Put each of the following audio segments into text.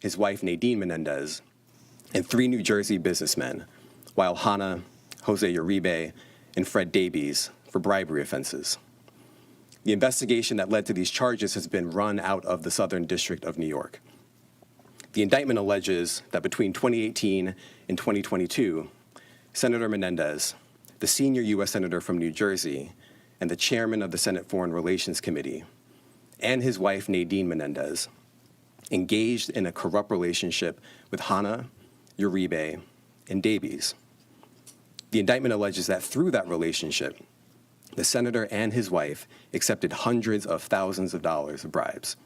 his wife Nadine Menendez, and 3 New Jersey businessmen, while Hannah, Jose Uribe, and Fred Davies for bribery offenses. The investigation that led to these charges has been run out of the Southern District of New York. The indictment alleges that between 2018 and 2022, Senator Menendez, the senior U.S. Senator from New Jersey and the chairman of the Senate Foreign Relations Committee, and his wife Nadine Menendez, engaged in a corrupt relationship with Hannah, Uribe, and Davies. The indictment alleges that through that relationship, the senator and his wife accepted hundreds of thousands of dollars of bribes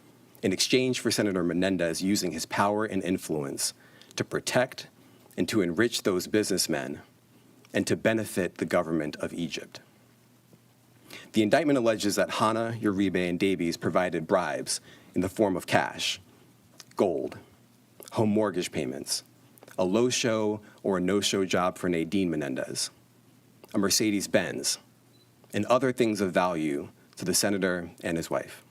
in exchange for Senator Menendez using his power and influence to protect and to enrich those businessmen and to benefit the government of Egypt. The indictment alleges that Hannah, Uribe, and Davies provided bribes in the form of cash, gold, home mortgage payments, a low-show or a no-show job for Nadine Menendez, a Mercedes-Benz, and other things of value to the senator and his wife.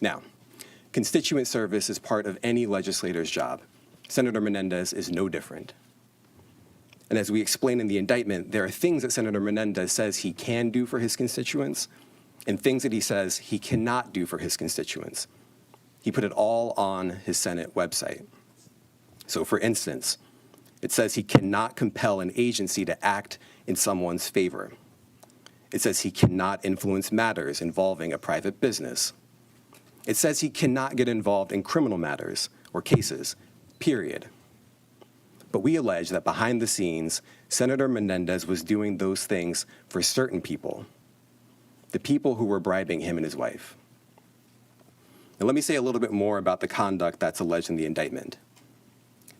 Now, constituent service is part of any legislator's job. Senator Menendez is no different. And as we explain in the indictment, there are things that Senator Menendez says he can do for his constituents and things that he says he cannot do for his constituents. He put it all on his Senate website. So for instance, it says he cannot compel an agency to act in someone's favor. It says he cannot influence matters involving a private business. It says he cannot get involved in criminal matters or cases, period. But we allege that behind the scenes, Senator Menendez was doing those things for certain people, the people who were bribing him and his wife. Now let me say a little bit more about the conduct that's alleged in the indictment.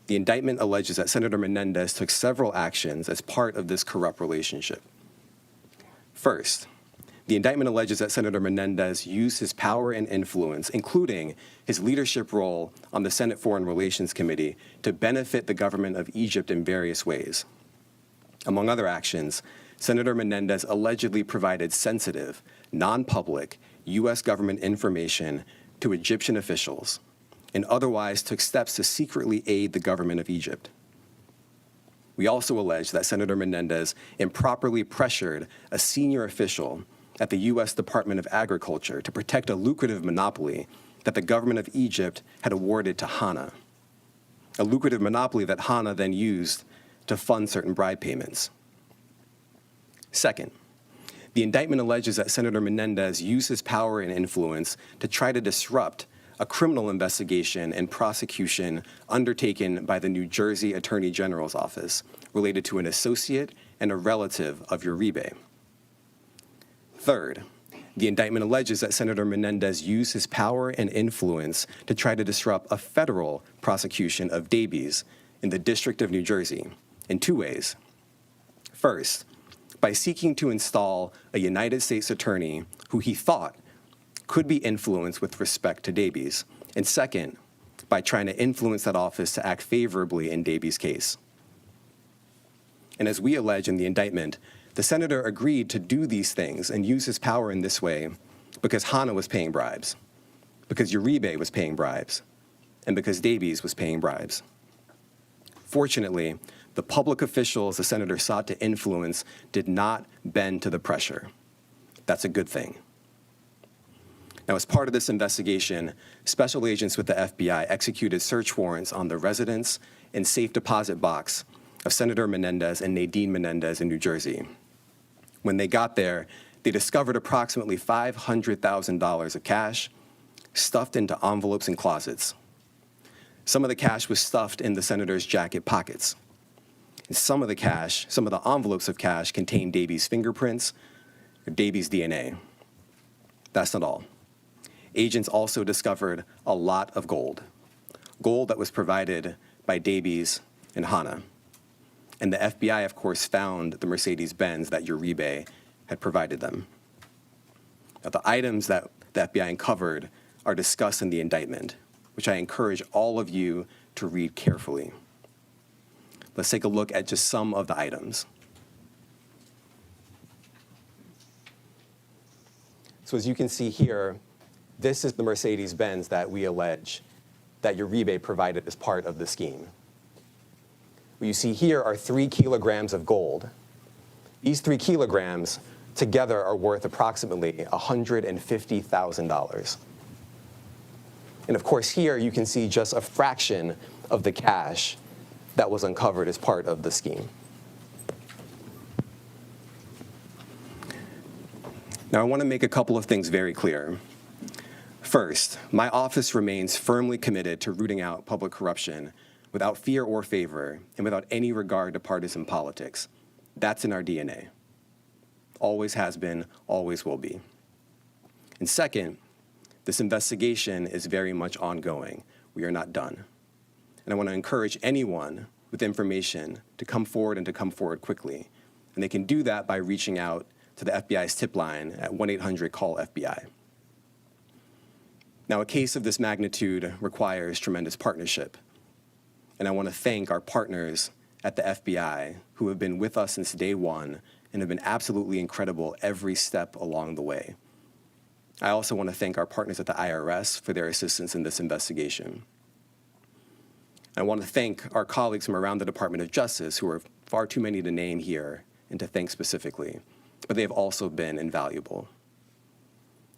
The indictment alleges that Senator Menendez took several actions as part of this corrupt relationship. First, the indictment alleges that Senator Menendez used his power and influence, including his leadership role on the Senate Foreign Relations Committee, to benefit the government of Egypt in various ways. Among other actions, Senator Menendez allegedly provided sensitive, non-public U.S. government information to Egyptian officials and otherwise took steps to secretly aid the government of Egypt. We also allege that Senator Menendez improperly pressured a senior official at the U.S. Department of Agriculture to protect a lucrative monopoly that the government of Egypt had awarded to Hannah, a lucrative monopoly that Hannah then used to fund certain bribe payments. Second, the indictment alleges that Senator Menendez used his power and influence to try to disrupt a criminal investigation and prosecution undertaken by the New Jersey Attorney General's office related to an associate and a relative of Uribe. Third, the indictment alleges that Senator Menendez used his power and influence to try to disrupt a federal prosecution of Davies in the District of New Jersey in 2 ways. First, by seeking to install a United States attorney who he thought could be influenced with respect to Davies, and second, by trying to influence that office to act favorably in Davies' case. And as we allege in the indictment, the senator agreed to do these things and use his power in this way because Hannah was paying bribes, because Uribe was paying bribes, and because Davies was paying bribes. Fortunately, the public officials the senator sought to influence did not bend to the pressure. That's a good thing. Now, as part of this investigation, special agents with the FBI executed search warrants on the residence and safe deposit box of Senator Menendez and Nadine Menendez in New Jersey. When they got there, they discovered approximately $500,000 of cash stuffed into envelopes and closets. Some of the cash was stuffed in the senator's jacket pockets. And some of the envelopes of cash contained Davies' fingerprints or Davies' DNA. That's not all. Agents also discovered a lot of gold that was provided by Davies and Hannah. And the FBI, of course, found the Mercedes-Benz that Uribe had provided them. Now, the items that the FBI uncovered are discussed in the indictment, which I encourage all of you to read carefully. Let's take a look at just some of the items. So as you can see here, this is the Mercedes-Benz that we allege that Uribe provided as part of the scheme. What you see here are 3 kilograms of gold. These 3 kilograms together are worth approximately $150,000. And of course, here you can see just a fraction of the cash that was uncovered as part of the scheme. Now, I want to make a couple of things very clear. First, my office remains firmly committed to rooting out public corruption without fear or favor and without any regard to partisan politics. That's in our DNA. Always has been, always will be. And second, this investigation is very much ongoing. We are not done. And I want to encourage anyone with information to come forward and to come forward quickly. And they can do that by reaching out to the FBI's tip line at 1-800-CALL-FBI. Now, a case of this magnitude requires tremendous partnership. And I want to thank our partners at the FBI who have been with us since day one and have been absolutely incredible every step along the way. I also want to thank our partners at the IRS for their assistance in this investigation. I want to thank our colleagues from around the Department of Justice, who are far too many to name here and to thank specifically, but they have also been invaluable.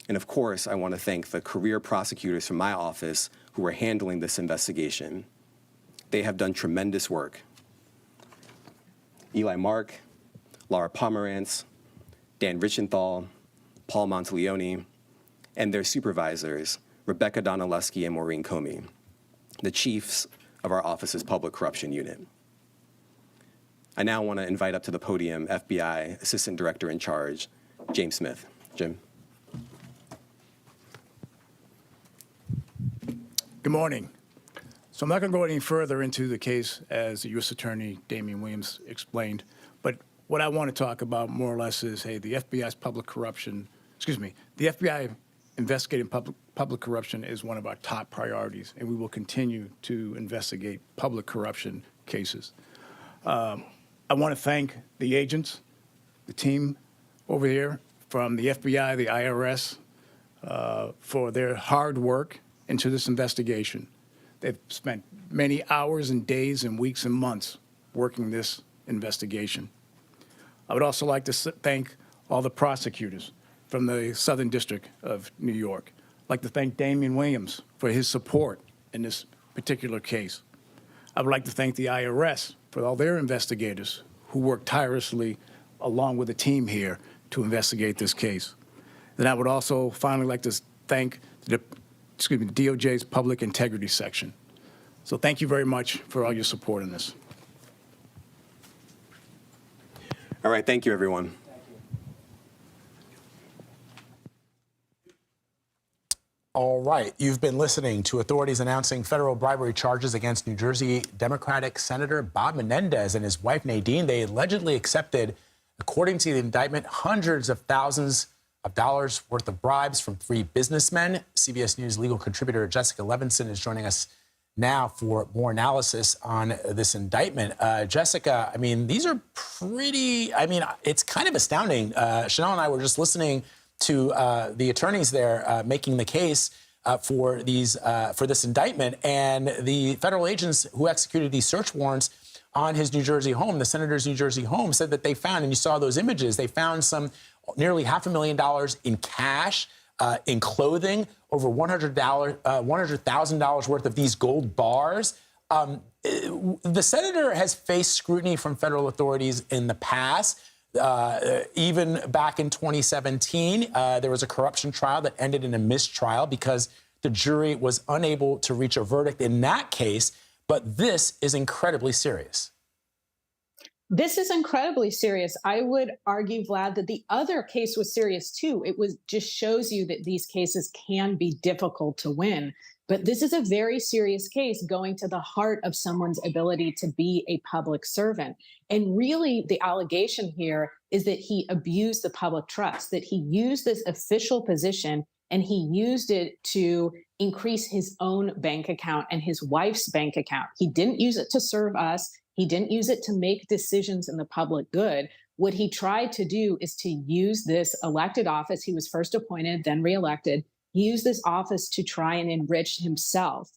And of course, I want to thank the career prosecutors from my office who are handling this investigation. They have done tremendous work. Eli Mark, Laura Pomerantz, Dan Richenthal, Paul Monteleone, and their supervisors, Rebecca Donaleski and Maureen Comey, the chiefs of our office's public corruption unit. I now want to invite up to the podium FBI Assistant Director in Charge, James Smith. Jim. Good morning. So I'm not going to go any further into the case as the U.S. Attorney Damian Williams explained, but what I want to talk about more or less is, hey, the FBI's the FBI investigating public corruption is one of our top priorities, and we will continue to investigate public corruption cases. I want to thank the agents, the team over here from the FBI, the IRS, for their hard work into this investigation. They've spent many hours and days and weeks and months working this investigation. I would also like to thank all the prosecutors from the Southern District of New York. I'd like to thank Damian Williams for his support in this particular case. I would like to thank the IRS for all their investigators who worked tirelessly along with the team here to investigate this case. Then I would also finally like to thank the DOJ's Public Integrity Section. So thank you very much for all your support in this. All right, thank you, everyone. All right, you've been listening to authorities announcing federal bribery charges against New Jersey Democratic Senator Bob Menendez and his wife Nadine. They allegedly accepted, according to the indictment, hundreds of thousands of dollars worth of bribes from 3 businessmen. CBS News legal contributor Jessica Levinson is joining us now for more analysis on this indictment. Jessica, I mean, these are pretty, it's kind of astounding. Chanel and I were just listening to the attorneys there making the case for this indictment, and the federal agents who executed these search warrants on his New Jersey home, the senator's New Jersey home, said that they found, and you saw those images, they found some nearly $500,000 in cash, in clothing, over $100,000 worth of these gold bars. The senator has faced scrutiny from federal authorities in the past. Even back in 2017, there was a corruption trial that ended in a mistrial because the jury was unable to reach a verdict in that case. But this is incredibly serious. This is incredibly serious. I would argue, Vlad, that the other case was serious too. It was just shows you that these cases can be difficult to win. But this is a very serious case going to the heart of someone's ability to be a public servant. And really, the allegation here is that he abused the public trust, that he used this official position and he used it to increase his own bank account and his wife's bank account. He didn't use it to serve us. He didn't use it to make decisions in the public good. What he tried to do is to use this elected office. He was first appointed, then reelected. He used this office to try and enrich himself.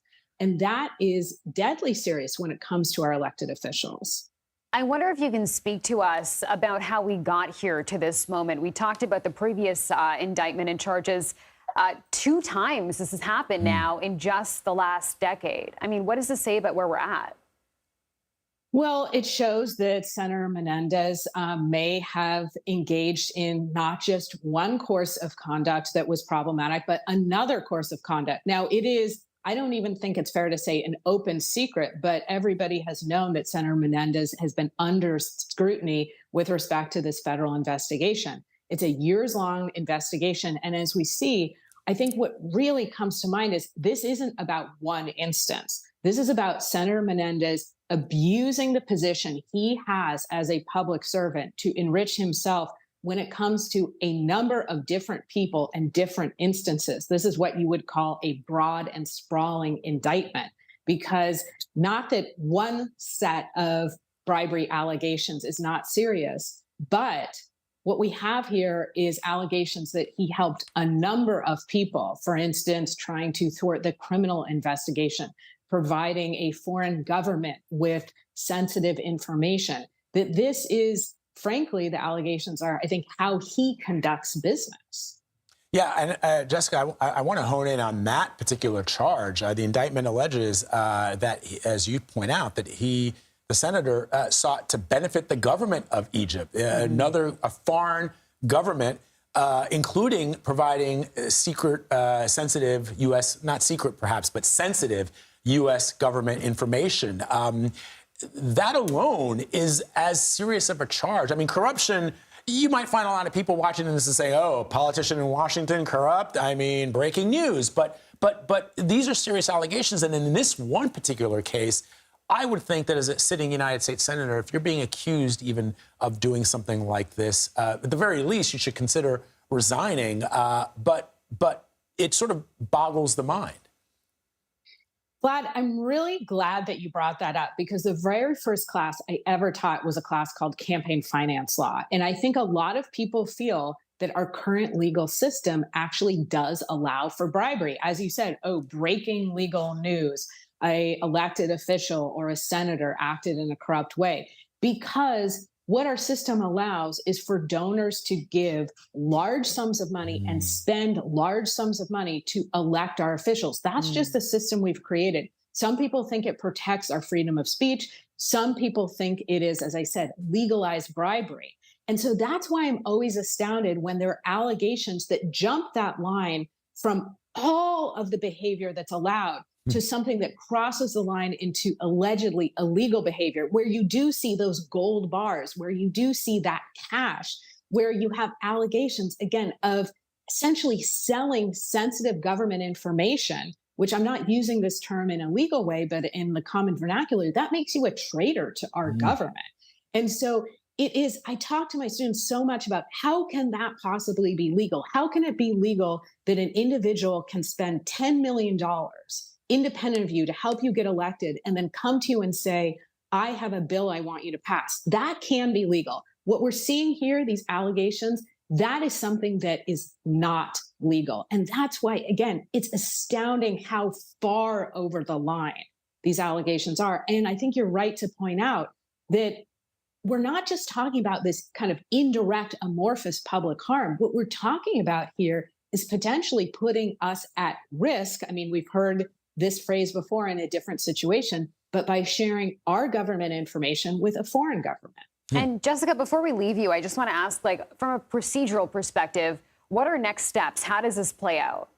And that is deadly serious when it comes to our elected officials. I wonder if you can speak to us about how we got here to this moment. We talked about the previous indictment and charges. 2 times this has happened now in just the last decade. I mean, what does this say about where we're at? Well, it shows that Senator Menendez may have engaged in not just one course of conduct that was problematic, but another course of conduct. Now, it is, I don't even think it's fair to say an open secret, but everybody has known that Senator Menendez has been under scrutiny with respect to this federal investigation. It's a years-long investigation. And as we see, I think what really comes to mind is this isn't about one instance. This is about Senator Menendez abusing the position he has as a public servant to enrich himself when it comes to a number of different people and different instances. This is what you would call a broad and sprawling indictment, because not that one set of bribery allegations is not serious, but what we have here is allegations that he helped a number of people, for instance, trying to thwart the criminal investigation, providing a foreign government with sensitive information. That this is, frankly, the allegations are, I think, how he conducts business. Yeah, and Jessica, I want to hone in on that particular charge. The indictment alleges that, as you point out, that the senator sought to benefit the government of Egypt, a foreign government, including providing secret, sensitive U.S., not secret perhaps, but sensitive U.S. government information. That alone is as serious of a charge. I mean, corruption, you might find a lot of people watching this and say, oh, a politician in Washington corrupt? I mean, breaking news. But these are serious allegations. And in this one particular case, I would think that as a sitting United States senator, if you're being accused even of doing something like this, at the very least, you should consider resigning. But it sort of boggles the mind. Vlad, I'm really glad that you brought that up, because the very first class I ever taught was a class called campaign finance law. And I think a lot of people feel that our current legal system actually does allow for bribery. As you said, breaking legal news, an elected official or a senator acted in a corrupt way, because what our system allows is for donors to give large sums of money and spend large sums of money to elect our officials. That's just the system we've created. Some people think it protects our freedom of speech. Some people think it is, as I said, legalized bribery. And so that's why I'm always astounded when there are allegations that jump that line from all of the behavior that's allowed to something that crosses the line into allegedly illegal behavior, where you do see those gold bars, where you do see that cash, where you have allegations, again, of essentially selling sensitive government information, which I'm not using this term in a legal way, but in the common vernacular, that makes you a traitor to our government. And so it is, I talk to my students so much about how can that possibly be legal? How can it be legal that an individual can spend $10 million independent of you to help you get elected and then come to you and say, I have a bill I want you to pass? That can be legal. What we're seeing here, these allegations, that is something that is not legal. And that's why, again, it's astounding how far over the line these allegations are. And I think you're right to point out that we're not just talking about this kind of indirect, amorphous public harm. What we're talking about here is potentially putting us at risk. I mean, we've heard this phrase before in a different situation, but by sharing our government information with a foreign government. And Jessica, before we leave you, I just want to ask, from a procedural perspective, what are next steps? How does this play out?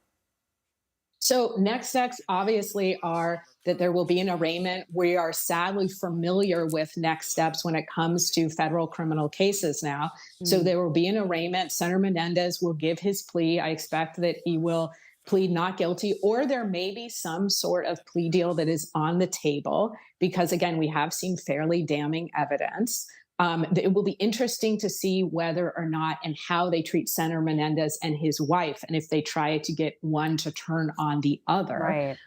So next steps obviously are that there will be an arraignment. We are sadly familiar with next steps when it comes to federal criminal cases now. So there will be an arraignment. Senator Menendez will give his plea. I expect that he will plead not guilty, or there may be some sort of plea deal that is on the table, because again, we have seen fairly damning evidence. It will be interesting to see whether or not and how they treat Senator Menendez and his wife, and if they try to get one to turn on the other. Right.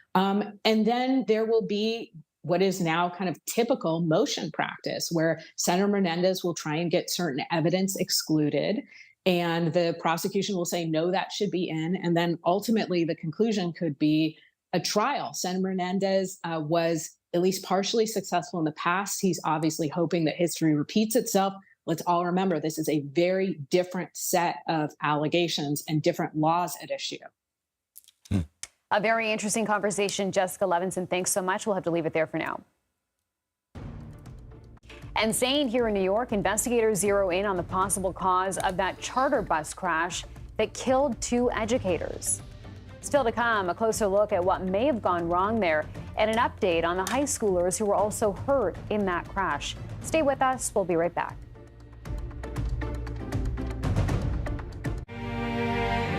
And then there will be what is now kind of typical motion practice, where Senator Menendez will try and get certain evidence excluded, and the prosecution will say, no, that should be in. And then ultimately the conclusion could be, a trial. Sen Menendez was at least partially successful in the past. He's obviously hoping that history repeats itself. Let's all remember this is a very different set of allegations and different laws at issue. A very interesting conversation. Jessica Levinson, thanks so much. We'll have to leave it there for now. And staying here in New York, investigators zero in on the possible cause of that charter bus crash that killed 2 educators. Still to come, a closer look at what may have gone wrong there and an update on the high schoolers who were also hurt in that crash. Stay with us. We'll be right back.